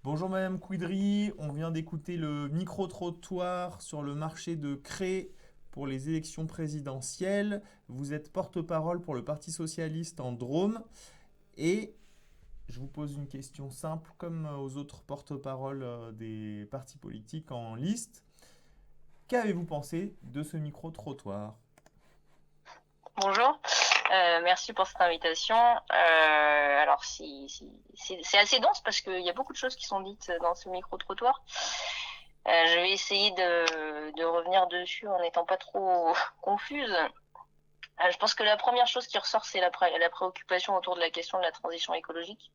Bonjour Madame Couidry, on vient d'écouter le micro-trottoir sur le marché de Cré pour les élections présidentielles. Vous êtes porte-parole pour le Parti socialiste en Drôme et je vous pose une question simple comme aux autres porte-paroles des partis politiques en liste. Qu'avez-vous pensé de ce micro-trottoir? Bonjour, merci pour cette invitation. Alors, c'est assez dense parce qu'il y a beaucoup de choses qui sont dites dans ce micro-trottoir. Je vais essayer de revenir dessus en n'étant pas trop confuse. Je pense que la première chose qui ressort, c'est la préoccupation autour de la question de la transition écologique.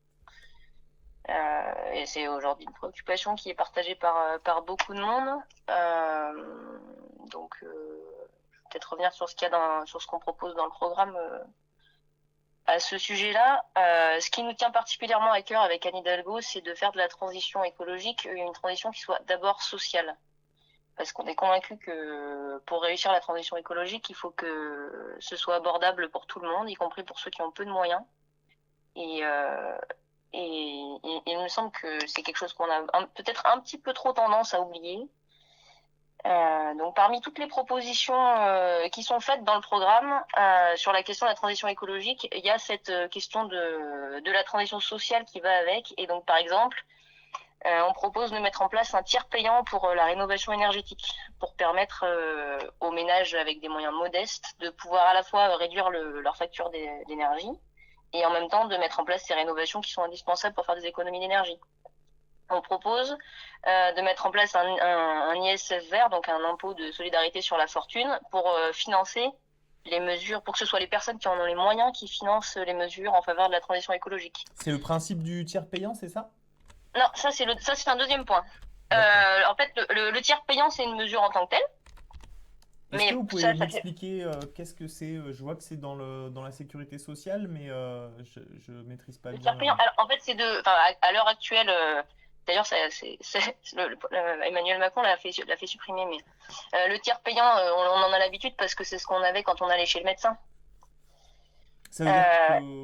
Et c'est aujourd'hui une préoccupation qui est partagée par beaucoup de monde. Donc, peut-être revenir sur ce qu'il y a sur ce qu'on propose dans le programme à ce sujet-là. Ce qui nous tient particulièrement à cœur avec Anne Hidalgo, c'est de faire de la transition écologique une transition qui soit d'abord sociale. Parce qu'on est convaincu que pour réussir la transition écologique, il faut que ce soit abordable pour tout le monde, y compris pour ceux qui ont peu de moyens. Et, euh, il me semble que c'est quelque chose qu'on a peut-être un petit peu trop tendance à oublier. Donc parmi toutes les propositions qui sont faites dans le programme sur la question de la transition écologique, il y a cette question de la transition sociale qui va avec. Et donc par exemple, on propose de mettre en place un tiers payant pour la rénovation énergétique, pour permettre aux ménages avec des moyens modestes de pouvoir à la fois réduire leur facture d'énergie et en même temps de mettre en place ces rénovations qui sont indispensables pour faire des économies d'énergie. On propose de mettre en place un ISF vert, donc un impôt de solidarité sur la fortune, pour financer les mesures, pour que ce soit les personnes qui en ont les moyens qui financent les mesures en faveur de la transition écologique. C'est le principe du tiers payant, c'est ça? Non, ça c'est un deuxième point. D'accord. En fait, le tiers payant, c'est une mesure en tant que telle, Est-ce que mais vous pouvez m'expliquer qu'est-ce que c'est? Je vois que c'est dans la sécurité sociale, mais je maîtrise pas le bien. tiers payant, alors, en fait, enfin, à l'heure actuelle, d'ailleurs, Emmanuel Macron l'a fait supprimer, mais le tiers payant, on en a l'habitude parce que c'est ce qu'on avait quand on allait chez le médecin. Ça veut dire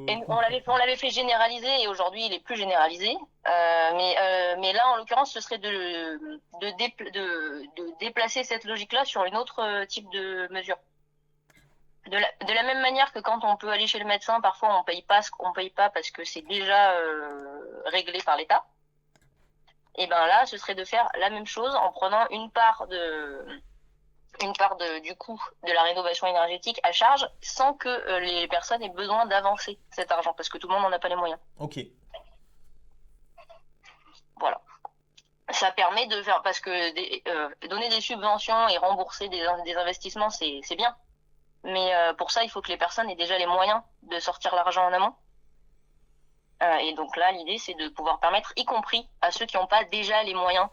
Et concrètement. on l'avait fait généraliser et aujourd'hui il est plus généralisé. Mais là, en l'occurrence, ce serait de déplacer cette logique-là sur une autre type de mesure. De la même manière que quand on peut aller chez le médecin, parfois on paye pas ce qu'on paye pas parce que c'est déjà réglé par l'État. Et ben là, ce serait de faire la même chose en prenant du coût de la rénovation énergétique à charge sans que les personnes aient besoin d'avancer cet argent parce que tout le monde n'en a pas les moyens. Ok. Voilà. Ça permet de faire, parce que donner des subventions et rembourser des investissements, c'est bien. Mais pour ça, il faut que les personnes aient déjà les moyens de sortir l'argent en amont. Et donc là, l'idée, c'est de pouvoir permettre, y compris à ceux qui n'ont pas déjà les moyens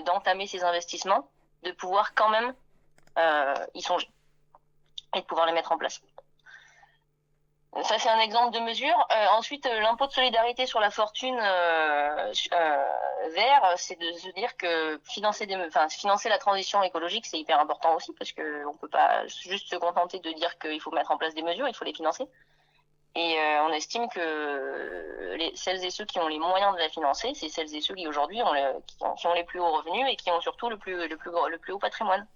d'entamer ces investissements, de pouvoir quand même y songer et de pouvoir les mettre en place. Ça, c'est un exemple de mesure. Ensuite, l'impôt de solidarité sur la fortune vert, c'est de se dire que financer la transition écologique, c'est hyper important aussi parce qu'on ne peut pas juste se contenter de dire qu'il faut mettre en place des mesures, il faut les financer. Et on estime que celles et ceux qui ont les moyens de la financer, c'est celles et ceux qui aujourd'hui qui ont les plus hauts revenus et qui ont surtout le plus haut patrimoine.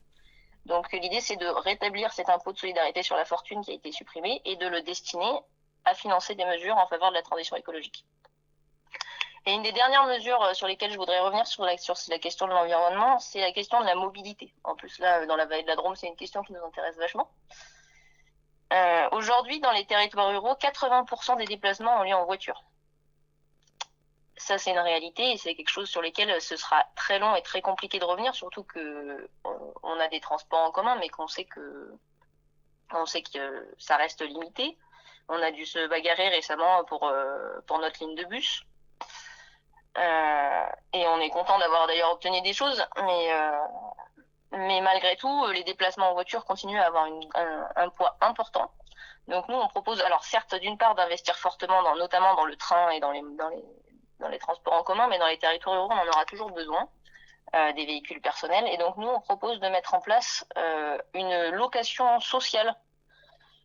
Donc l'idée, c'est de rétablir cet impôt de solidarité sur la fortune qui a été supprimé et de le destiner à financer des mesures en faveur de la transition écologique. Et une des dernières mesures sur lesquelles je voudrais revenir sur la question de l'environnement, c'est la question de la mobilité. En plus, là, dans la vallée de la Drôme, c'est une question qui nous intéresse vachement. Aujourd'hui, dans les territoires ruraux, 80% des déplacements ont lieu en voiture. Ça, c'est une réalité et c'est quelque chose sur lequel ce sera très long et très compliqué de revenir, surtout que on a des transports en commun, mais qu'on sait que ça reste limité. On a dû se bagarrer récemment pour notre ligne de bus. Et on est content d'avoir d'ailleurs obtenu des choses, mais malgré tout, les déplacements en voiture continuent à avoir un poids important. Donc nous, on propose, alors certes, d'une part, d'investir fortement, notamment dans le train et dans les transports en commun, mais dans les territoires ruraux, on en aura toujours besoin des véhicules personnels. Et donc nous, on propose de mettre en place une location sociale.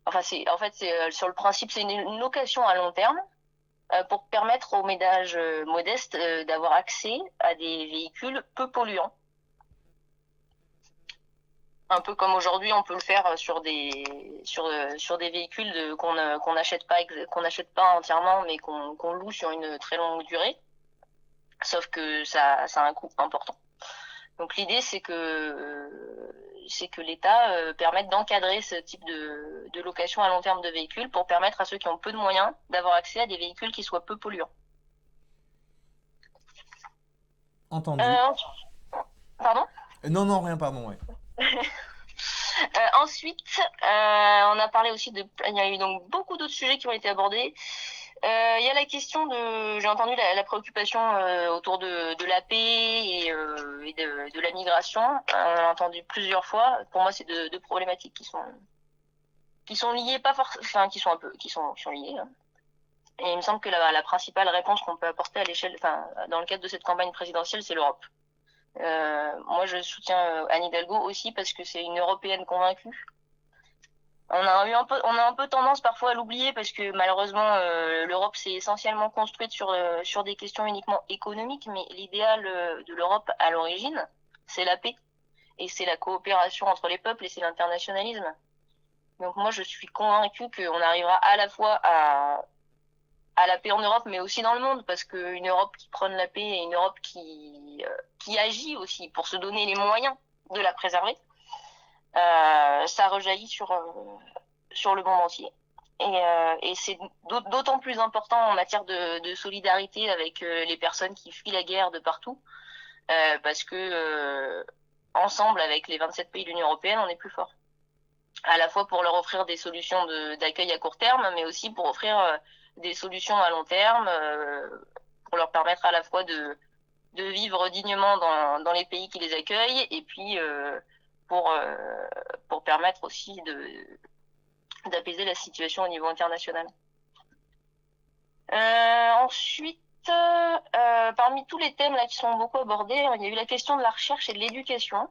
Enfin, sur le principe, c'est une location à long terme pour permettre aux ménages modestes d'avoir accès à des véhicules peu polluants. Un peu comme aujourd'hui, on peut le faire sur des véhicules qu'on n'achète pas entièrement, mais qu'on loue sur une très longue durée. Sauf que ça a un coût important. Donc l'idée, c'est que l'État permette d'encadrer ce type de location à long terme de véhicules pour permettre à ceux qui ont peu de moyens d'avoir accès à des véhicules qui soient peu polluants. Entendu. Pardon ? Non, non, rien, pardon, ouais. Ensuite, on a parlé aussi il y a eu donc beaucoup d'autres sujets qui ont été abordés. Il y a la question j'ai entendu la préoccupation autour de la paix et de la migration. On l'a entendu plusieurs fois. Pour moi, c'est deux problématiques qui sont liées, qui sont liées. Hein. Et il me semble que la principale réponse qu'on peut apporter à l'échelle, dans le cadre de cette campagne présidentielle, c'est l'Europe. Moi, je soutiens Anne Hidalgo aussi parce que c'est une Européenne convaincue. On a un peu tendance parfois à l'oublier parce que malheureusement l'Europe s'est essentiellement construite sur des questions uniquement économiques, mais l'idéal de l'Europe à l'origine, c'est la paix et c'est la coopération entre les peuples et c'est l'internationalisme. Donc moi je suis convaincue qu'on arrivera à la fois à la paix en Europe, mais aussi dans le monde, parce qu'une Europe qui prône la paix et une Europe qui agit aussi pour se donner les moyens de la préserver, ça rejaillit sur le monde entier. Et c'est d'autant plus important en matière de solidarité avec les personnes qui fuient la guerre de partout, parce que ensemble, avec les 27 pays de l'Union européenne, on est plus fort. À la fois pour leur offrir des solutions d'accueil à court terme, mais aussi pour offrir des solutions à long terme, pour leur permettre à la fois de vivre dignement dans les pays qui les accueillent, et puis pour permettre aussi d'apaiser la situation au niveau international. Ensuite, parmi tous les thèmes là qui sont beaucoup abordés, il y a eu la question de la recherche et de l'éducation,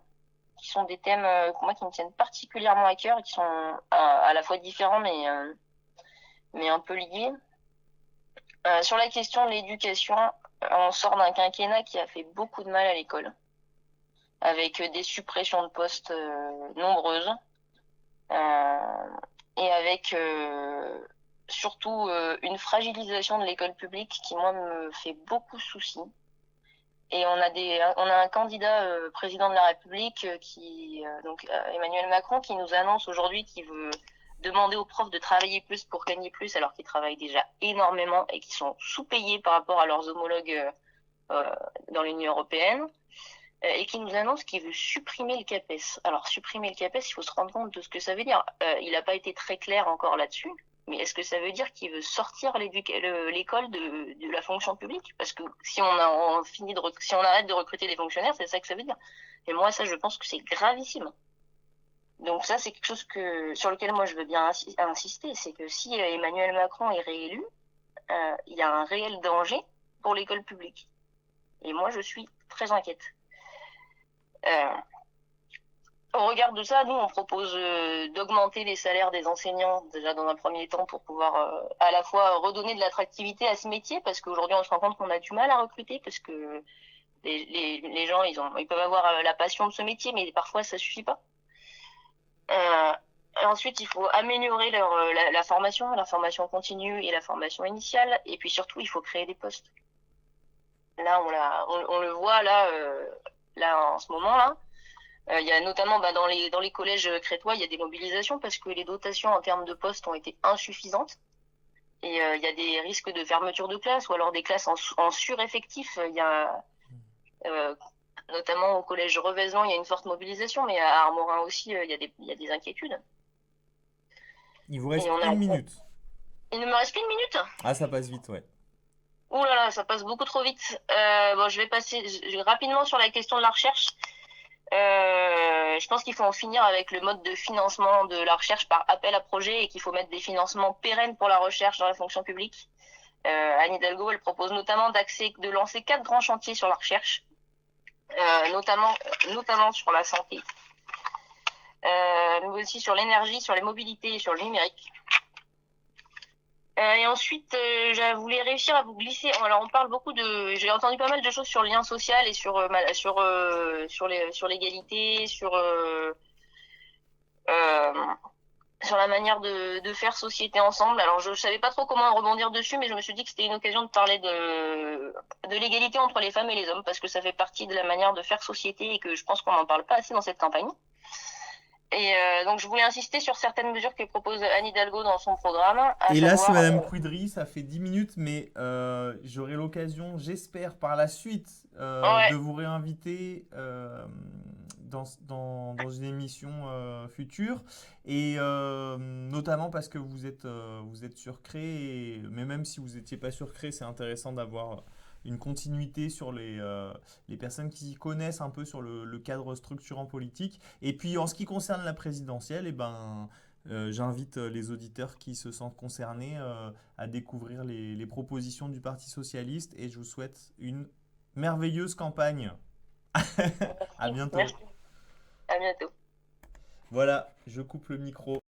qui sont des thèmes moi qui me tiennent particulièrement à cœur et qui sont à la fois différents mais un peu liés. Sur la question de l'éducation, on sort d'un quinquennat qui a fait beaucoup de mal à l'école, avec des suppressions de postes nombreuses, et avec surtout une fragilisation de l'école publique qui, moi, me fait beaucoup de soucis. Et on a un candidat président de la République, Emmanuel Macron, qui nous annonce aujourd'hui qu'il veut demander aux profs de travailler plus pour gagner plus, alors qu'ils travaillent déjà énormément et qu'ils sont sous-payés par rapport à leurs homologues dans l'Union européenne, et qui nous annonce qu'il veut supprimer le CAPES. Alors, supprimer le CAPES, il faut se rendre compte de ce que ça veut dire. Il n'a pas été très clair encore là-dessus, mais est-ce que ça veut dire qu'il veut sortir l'école de la fonction publique? Parce que si on arrête de recruter des fonctionnaires, c'est ça que ça veut dire. Et moi, ça, je pense que c'est gravissime. Donc ça, c'est quelque chose sur lequel moi je veux bien insister, c'est que si Emmanuel Macron est réélu, il y a un réel danger pour l'école publique. Et moi, je suis très inquiète. Au regard de ça, nous, on propose d'augmenter les salaires des enseignants, déjà dans un premier temps, pour pouvoir à la fois redonner de l'attractivité à ce métier, parce qu'aujourd'hui, on se rend compte qu'on a du mal à recruter, parce que les gens, ils peuvent avoir la passion de ce métier, mais parfois, ça suffit pas. Ensuite, il faut améliorer la formation continue et la formation initiale, et puis surtout, il faut créer des postes. Là, on le voit là en ce moment-là. Il y a notamment dans les collèges crétois, il y a des mobilisations parce que les dotations en termes de postes ont été insuffisantes. Et il y a des risques de fermeture de classes ou alors des classes en sureffectif. Il y a notamment au collège Revezan, il y a une forte mobilisation, mais à Armorin aussi, il y a des inquiétudes. Il vous reste une minute. Il ne me reste qu'une minute. Ah, ça passe vite, ouais. Ouh là là, ça passe beaucoup trop vite. Je vais passer rapidement sur la question de la recherche. Je pense qu'il faut en finir avec le mode de financement de la recherche par appel à projet et qu'il faut mettre des financements pérennes pour la recherche dans la fonction publique. Anne Hidalgo, elle propose notamment de lancer 4 grands chantiers sur la recherche, notamment sur la santé, mais aussi sur l'énergie, sur les mobilités et sur le numérique. Et ensuite, je voulais réussir à vous glisser. Alors, on parle beaucoup de. J'ai entendu pas mal de choses sur le lien social et sur l'égalité, euh, sur la manière de faire société ensemble. Alors, je savais pas trop comment rebondir dessus, mais je me suis dit que c'était une occasion de parler de l'égalité entre les femmes et les hommes, parce que ça fait partie de la manière de faire société et que je pense qu'on n'en parle pas assez dans cette campagne. Et donc, je voulais insister sur certaines mesures que propose Anne Hidalgo dans son programme, à Hélas, savoir. Madame Quidry, ça fait 10 minutes, mais j'aurai l'occasion, j'espère, par la suite, de Ouais, vous réinviter dans une émission future. Et notamment parce que vous êtes sur Cré, mais même si vous n'étiez pas sur Cré, c'est intéressant d'avoir une continuité sur les personnes qui s'y connaissent un peu sur le cadre structurant politique. Et puis en ce qui concerne la présidentielle, eh ben, j'invite les auditeurs qui se sentent concernés à découvrir les propositions du Parti socialiste et je vous souhaite une merveilleuse campagne. À merci. bientôt. Merci. À bientôt. Voilà, je coupe le micro.